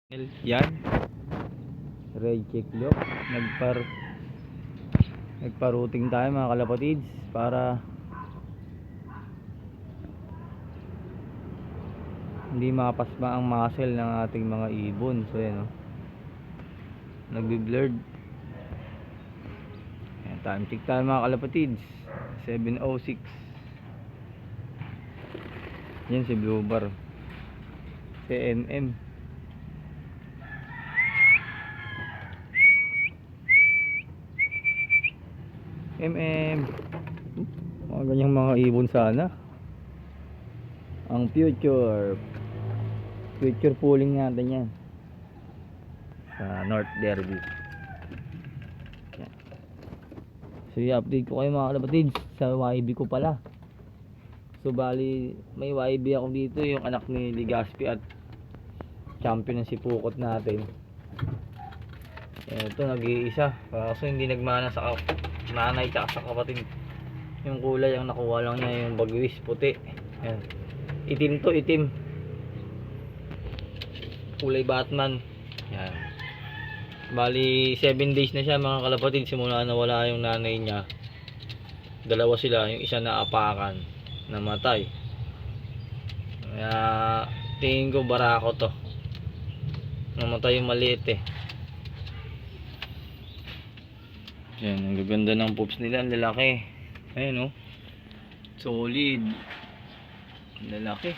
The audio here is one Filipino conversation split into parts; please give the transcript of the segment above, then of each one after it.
Yan, red check lock. Nagparouting tayo mga kalapatids para hindi makapasma ang muscle ng ating mga ibon. So yan, nagbi-blurred. Yan, time check tayo mga kalapatids, 7:06. Yan si Blue Bar, si MM. Mga ganyang mga ibon sana ang future pooling natin yan sa North Derby. Yan. So i-update ko kayo mga kalapatids sa YB ko pala. So bali may YB ako dito, yung anak ni Ligaspi at champion ng sipukot natin. Ito nag-iisa, kaso hindi nagmana sa nanay tsaka sa kapatid. Yung kulay ang nakuha lang niya yung bagwis puti. Yan. Itim to, itim. Kulay Batman. Yan. Bali 7 days na siya mga kalapatid simula na wala yung nanay niya. Dalawa sila, yung isa na apakan, namatay. Kaya tingin ko barako to. Namatay yung maliit eh. Yan, ang gaganda ng poops nila, ang lalaki. Ayan solid. Ang lalaki.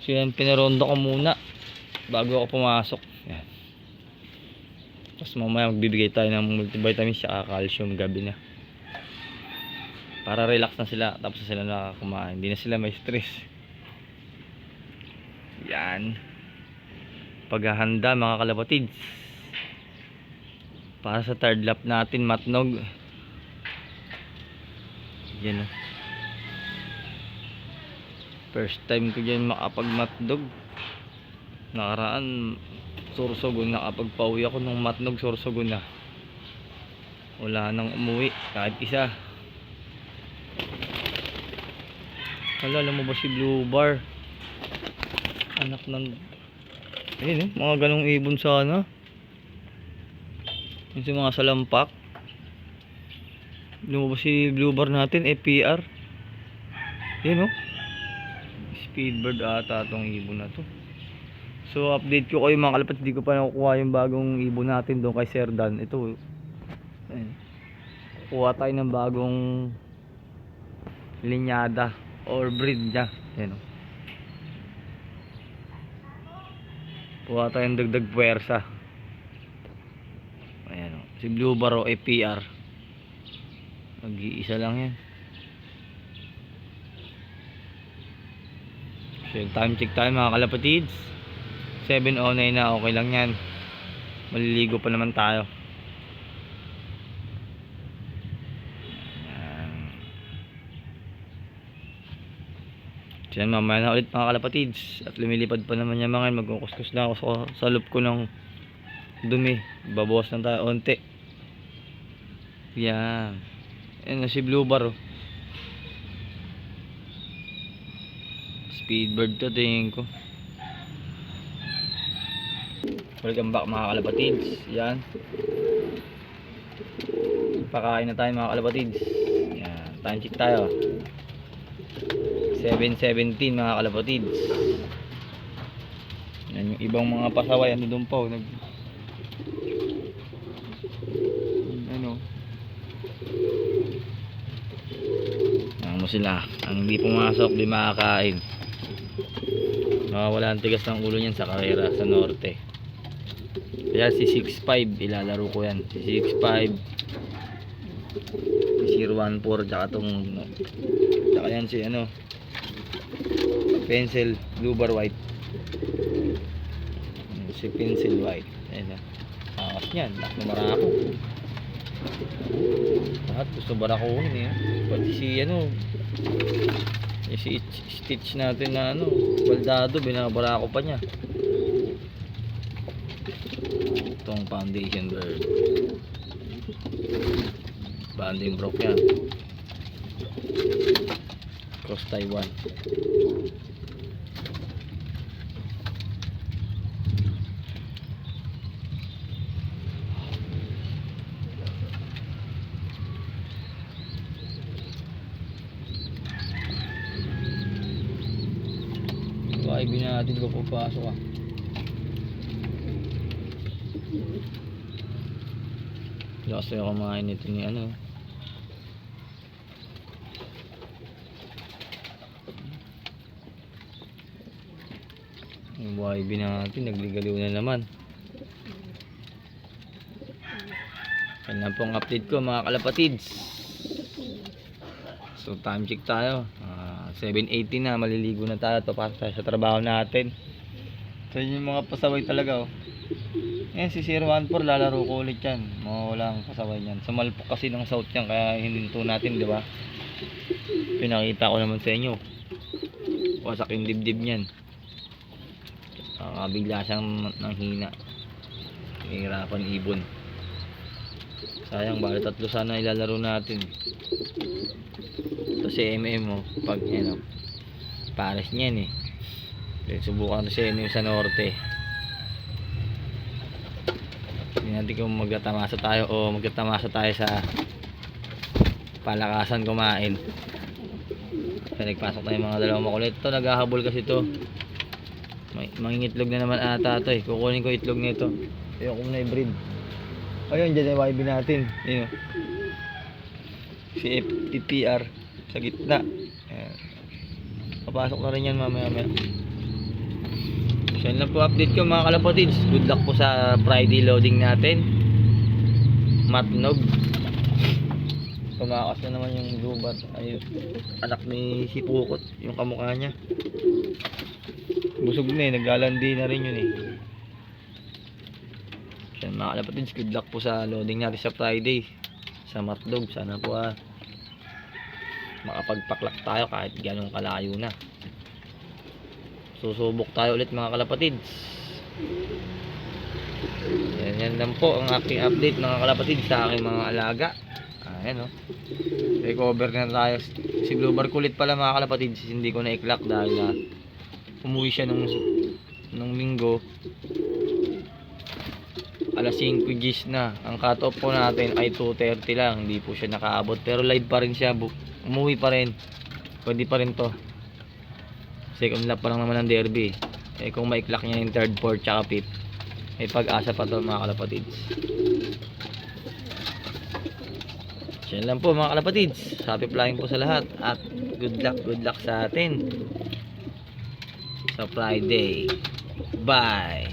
So yan, pinarondo ko muna bago ako pumasok. Yan. Tapos mamaya magbibigay tayo ng multivitamins at calcium gabi na. Para relax na sila, tapos na sila nakakakumain. Hindi na sila may stress. Yan. Paghahanda mga kalapatids para sa third lap natin, matnog. Yan first time ko dyan makapag-matnog. Nakaraan Sorsogon, nakapagpauwi ako ng matnog Sorsogon na. Wala nang umuwi kahit isa. Alala mo ba si Blue Bar? Anak ng mga ganong ibon sana. Yung mga salampak. Lumabas si Blue Bar natin, FPR. Yan Speedbird ata itong ibon na to. So update ko kayo mga kalapatids. Hindi ko pa nakukuha yung bagong ibon natin doon kay Sir Dan. Ito kuha tayo ng bagong linyada or breed niya. Yan kuha tayo ng dagdag puwersa. Ayan si Blue Bar FPR. Mag-iisa lang yan. So time check tayo mga kalapatids, 7:09 na. Okay lang yan, maliligo pa naman tayo. So yan, mamaya na ulit mga kalapatids. At lumilipad pa naman yung mga magkukuskus na ako sa loop ko ng dumi. Babawas lang tayo onte. Yan. Ayan si Blue Bar Speedbird to, tingin ko. Welcome back mga kalapatids. Yan, pakain na tayo mga kalapatids. Yan, time check tayo, 7:17 mga kalapatids. Yan, yung ibang mga pasaway doon pa sila. Ang hindi pumasok di makakain. Wala ang tigas ng ulo niyan sa karera sa norte. Kaya si 6'5 ilalaro ko yan. Si 6'5, si 014, tsaka yan si Pencil Blue Bar White. Si Pencil White. Ayan akas niyan, lahat na marako. Lahat gusto barakuhin pati si si Stitch natin na baldado, binabarako pa niya. Itong foundation bird, banding broke yan, cross Taiwan. YB natin ko papasok ah. Lakas na kumain nito ni ano. Yung YB natin nagligaliw na naman. Yan lang pong update ko mga kalapatids. So time check tayo. 7:18 na, maliligo na tayo. Papasok tayo sa trabaho natin. So yun yung mga pasaway talaga oh. Yan si 014 lalaro ko ulit yan. Walang pasaway yan. Sumalpok kasi ng south yan kaya hininto natin, di ba? Pinakita ko naman sa inyo. Wasak yung dibdib niyan. Bigla siyang nanghina. Nahihirapan ibon. Sayang, bali 3 sana ilalaro natin. Ito si MM oh, pag yan oh, pares niyan eh. Subukan si MM sa norte. Hindi natin kung magtatamasa tayo o magtatamasa tayo sa palakasan kumain. Kaya nagpasok tayo mga dalawang makulit. Ito naghahabol kasi ito. Mangingitlog na naman ata ito eh. Kukunin ko itlog nito. Ayoko na i-breed. Ayun, dyan yung YB natin. Yun, si FTPR sa gitna. Ayan. Papasok na rin yan mamaya. So yun lang po update ko mga kalapatids. Good luck po sa Friday loading natin. Matnog. Tumakas na naman yung lubat. Ayun, anak ni si Pukot, yung kamukha niya. Busog na eh, naglalandi na rin yun eh. So yun mga kalapatids, good luck po sa loading natin sa Friday sa Matnog. Sana po makapagpaklak tayo kahit ganong kalayo na. Susubok tayo ulit mga kalapatids. Yan lang po ang aking update mga kalapatids sa aking mga alaga. Ayan o, recover na tayo. Si Bluebar kulit pala mga kalapatids, hindi ko na-iklak dahil umuwi siya nung linggo alas 5 gis na. Ang cut off po natin ay 2:30 lang, hindi po siya nakaabot pero live pa rin siya, umuwi pa rin, pwede pa rin to. Second lap pa lang naman ng derby kung maiklak niya yung 3rd, 4th tsaka 5th, may pag-asa pa to mga kalapatids. Yan lang po mga kalapatids, happy flying po sa lahat at good luck sa atin sa Friday. Bye.